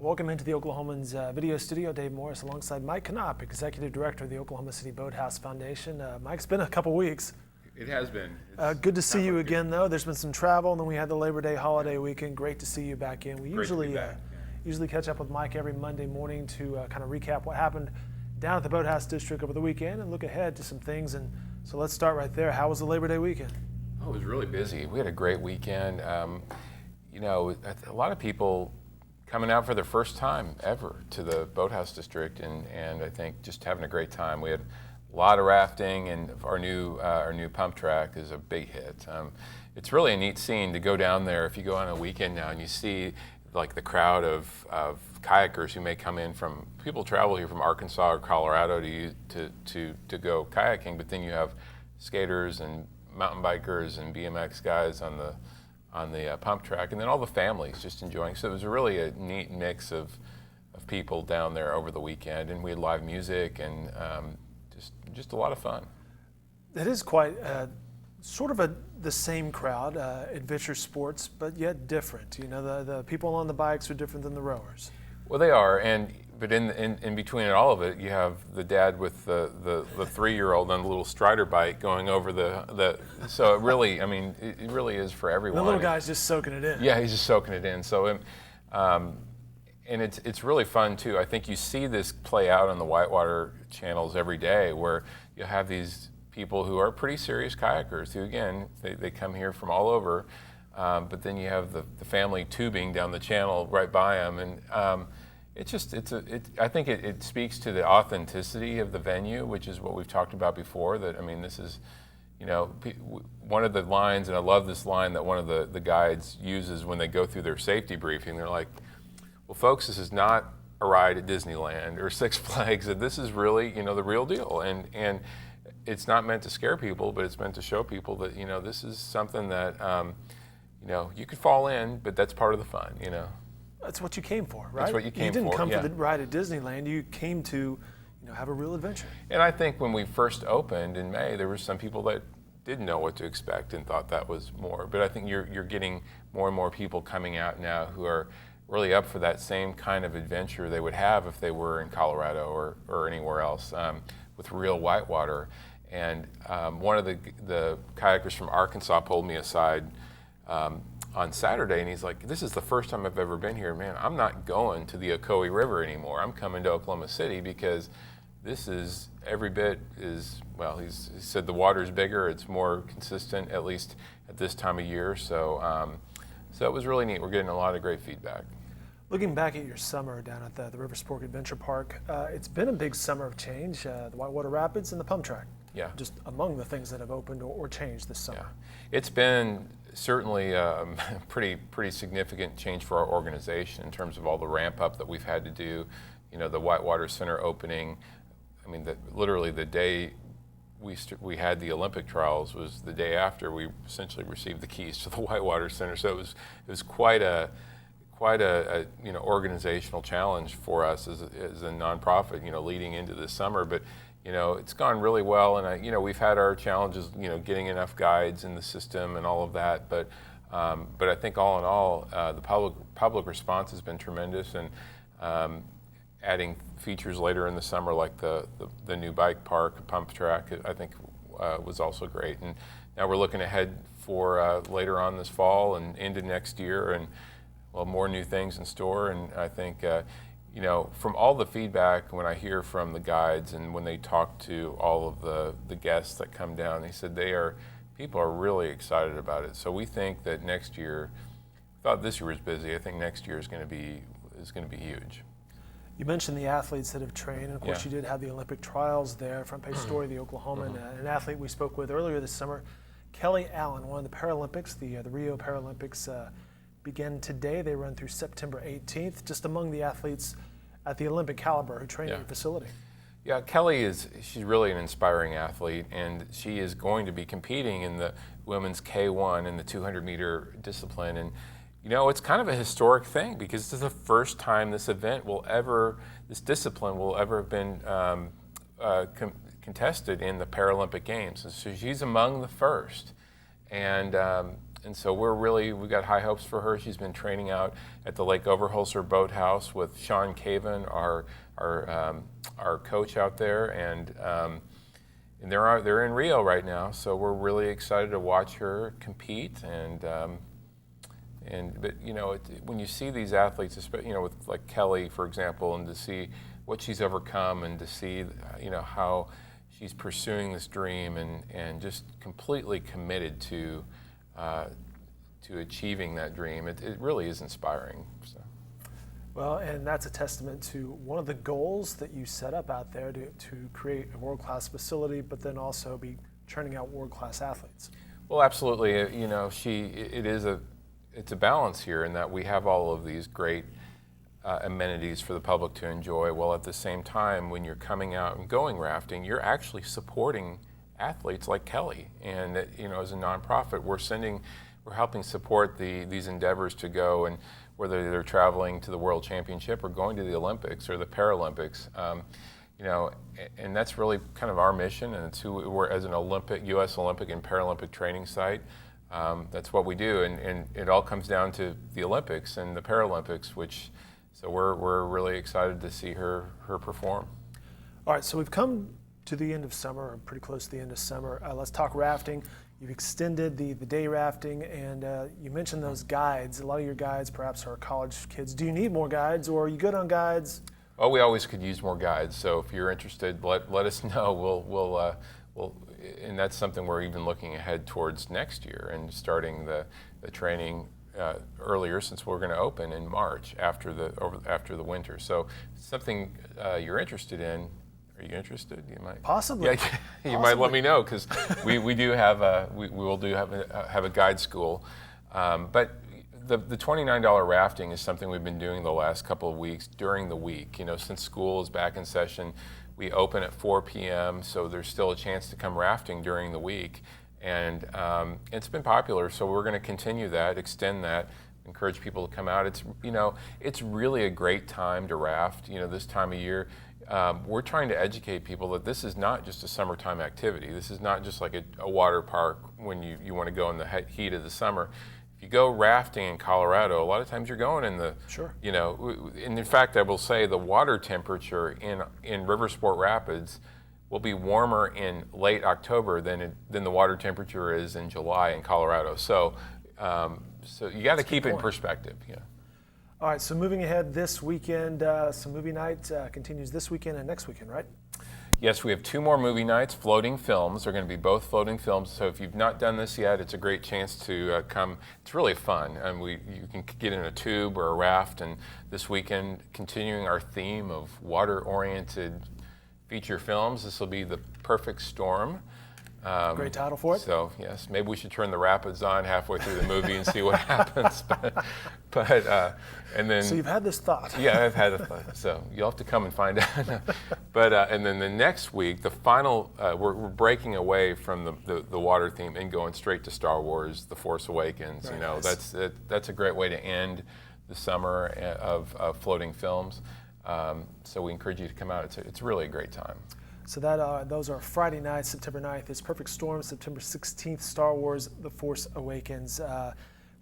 Welcome into the Oklahoman's video studio. Dave Morris alongside Mike Knopp, Executive Director of the Oklahoma City Boathouse Foundation. Mike's been a couple weeks. It has been. Good to see you again, though. There's been some travel, and then we had the Labor Day holiday weekend. Great to see you back in. We usually catch up with Mike every Monday morning to kind of recap what happened down at the Boathouse District over the weekend and look ahead to some things. And so let's start right there. How was the Labor Day weekend? Oh, it was really busy. We had a great weekend. You know, a lot of people coming out for their first time ever to the Boathouse District, and I think just having a great time. We had a lot of rafting, and our new pump track is a big hit. It's really a neat scene to go down there if you go on a weekend now and you see like the crowd of kayakers who may come in from, people travel here from Arkansas or Colorado to go kayaking, but then you have skaters and mountain bikers and BMX guys on the pump track, and then all the families just enjoying. So it was really a neat mix of people down there over the weekend, and we had live music and just a lot of fun. It is quite sort of the same crowd, adventure sports, but yet different. You know, the people on the bikes are different than the rowers. Well, they are, but in between all of it, you have the dad with the 3-year-old on the little Strider bike going over the. So it really, I mean, it really is for everyone. The little guy's just soaking it in. Yeah, he's just soaking it in. So, and it's really fun too. I think you see this play out on the whitewater channels every day, where you have these people who are pretty serious kayakers who, again, they come here from all over, but then you have the family tubing down the channel right by them, and I think it speaks to the authenticity of the venue, which is what we've talked about before. That, I mean, this is, you know, one of the lines, and I love this line that one of the guides uses when they go through their safety briefing. They're like, well, folks, this is not a ride at Disneyland or Six Flags. This is really, you know, the real deal. And it's not meant to scare people, but it's meant to show people that, you know, this is something that, you know, you could fall in, but that's part of the fun, you know. That's what you came for, right? That's what you came for. You didn't come for the ride at Disneyland. You came to, you know, have a real adventure. And I think when we first opened in May, there were some people that didn't know what to expect and thought that was more. But I think you're getting more and more people coming out now who are really up for that same kind of adventure they would have if they were in Colorado or anywhere else with real whitewater. And one of the kayakers from Arkansas pulled me aside on Saturday, and he's like, this is the first time I've ever been here. Man, I'm not going to the Ocoee River anymore. I'm coming to Oklahoma City because this is every bit as, well, he said the water's bigger, it's more consistent, at least at this time of year. So it was really neat. We're getting a lot of great feedback. Looking back at your summer down at the RIVERSPORTS Adventure Park, it's been a big summer of change, the Whitewater Rapids and the pump track. Yeah. Just among the things that have opened or changed this summer. Yeah. It's been certainly a pretty significant change for our organization in terms of all the ramp up that we've had to do. You know, the Whitewater Center opening, I mean, literally the day we had the Olympic trials was the day after we essentially received the keys to the Whitewater Center. So it was quite a you know, organizational challenge for us as a nonprofit, you know, leading into this summer. But you know, it's gone really well, and you know, we've had our challenges, you know, getting enough guides in the system and all of that. But I think all in all, the public response has been tremendous, and adding features later in the summer like the new bike park, pump track, I think was also great. And now we're looking ahead for later on this fall and into next year, and well, more new things in store. And I think, you know, from all the feedback when I hear from the guides and when they talk to all of the guests that come down, they said people are really excited about it. So we think that next year, I thought this year was busy. I think next year is going to be huge. You mentioned the athletes that have trained, and of course you did have the Olympic trials there. Front page story, the Oklahoman, an athlete we spoke with earlier this summer, Kelly Allen, one of the Paralympics, the Rio Paralympics. Began today. They run through September 18th, just among the athletes at the Olympic caliber who train at your facility. Yeah, Kelly she's really an inspiring athlete, and she is going to be competing in the women's K1 in the 200-meter discipline. And you know, it's kind of a historic thing because this is the first time this discipline will ever have been contested in the Paralympic Games. And so she's among the first. And And so we've got high hopes for her. She's been training out at the Lake Overholser Boathouse with Sean Caven, our coach out there, and they're in Rio right now. So we're really excited to watch her compete. But when you see these athletes, especially with like Kelly, for example, and to see what she's overcome, and to see how she's pursuing this dream and just completely committed to achieving that dream, it really is inspiring. So. Well, and that's a testament to one of the goals that you set up out there to create a world-class facility, but then also be churning out world-class athletes. Well, absolutely. It's a balance here in that we have all of these great amenities for the public to enjoy, while at the same time, when you're coming out and going rafting, you're actually supporting athletes like Kelly. And as a nonprofit, we're helping support these endeavors to go, and whether they're traveling to the World Championship or going to the Olympics or the Paralympics. And that's really kind of our mission, and it's who we're as an U.S. Olympic and Paralympic training site. That's what we do, and it all comes down to the Olympics and the Paralympics, so we're really excited to see her perform. All right, so we've come to the end of summer, or pretty close to the end of summer. Let's talk rafting. You've extended the day rafting, and you mentioned those guides. A lot of your guides perhaps are college kids. Do you need more guides, or are you good on guides? Oh, we always could use more guides. So if you're interested, let us know. We'll and that's something we're even looking ahead towards next year and starting the training earlier, since we're going to open in March after the winter. So something you're interested in. Are you interested? You might possibly. Yeah, you might let me know, because we will have a guide school, but the $29 rafting is something we've been doing the last couple of weeks during the week. Since school is back in session, we open at 4 p.m. so there's still a chance to come rafting during the week, and it's been popular. So we're going to continue that, extend that, encourage people to come out. It's really a great time to raft. This time of year. We're trying to educate people that this is not just a summertime activity. This is not just like a water park when you want to go in the heat of the summer. If you go rafting in Colorado, a lot of times you're going in the, sure. And in fact, I will say the water temperature in Riversport Rapids will be warmer in late October than the water temperature is in July in Colorado. So you got to keep it in perspective. Yeah. All right, so moving ahead this weekend, some movie night continues this weekend and next weekend, right? Yes, we have 2 more movie nights, floating films. They're going to be both floating films, so if you've not done this yet, it's a great chance to come. It's really fun, and you can get in a tube or a raft, and this weekend, continuing our theme of water-oriented feature films, this will be The Perfect Storm. Great title for it. So yes, maybe we should turn the rapids on halfway through the movie and see what happens. And then. So you've had this thought. Yeah, I've had a thought. So you'll have to come and find out. And then the next week, the final, we're breaking away from the water theme and going straight to Star Wars: The Force Awakens. Very nice. That's a great way to end the summer of floating films. So we encourage you to come out. It's really a great time. So those are Friday nights. September 9th is Perfect Storm. September 16th, Star Wars: The Force Awakens.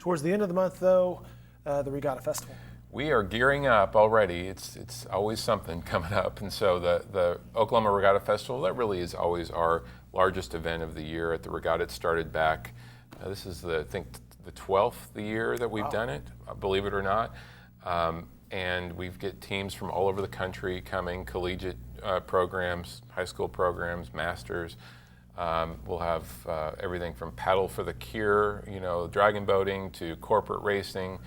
Towards the end of the month, though, the Regatta Festival. We are gearing up already. It's always something coming up. And so the Oklahoma Regatta Festival, that really is always our largest event of the year at the regatta. It started back, this is I think the 12th year that we've done it, believe it or not. And we get teams from all over the country coming, collegiate programs, high school programs, masters. We'll have everything from paddle for the cure, dragon boating, to corporate racing,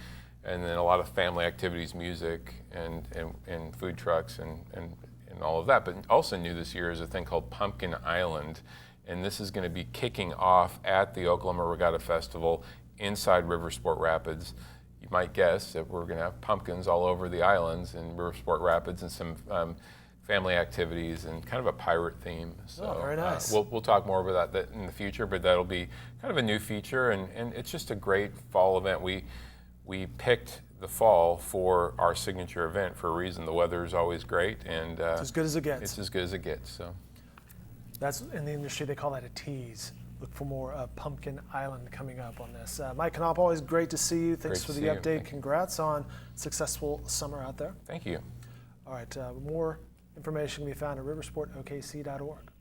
and then a lot of family activities, music, and food trucks, and all of that. But also new this year is a thing called Pumpkin Island, and this is going to be kicking off at the Oklahoma Regatta Festival inside Riversport Rapids. You might guess that we're going to have pumpkins all over the islands in Riversport Rapids, and some family activities and kind of a pirate theme. So very nice. We'll talk more about that in the future, but that'll be kind of a new feature, and it's just a great fall event. We picked the fall for our signature event for a reason. The weather is always great, and it's as good as it gets. It's as good as it gets. So that's in the industry, they call that a tease. look for more Pumpkin Island coming up on this. Mike Knopp, always great to see you. Thanks for the update. Congrats on successful summer out there. Thank you. All right, more information can be found at riversportokc.org.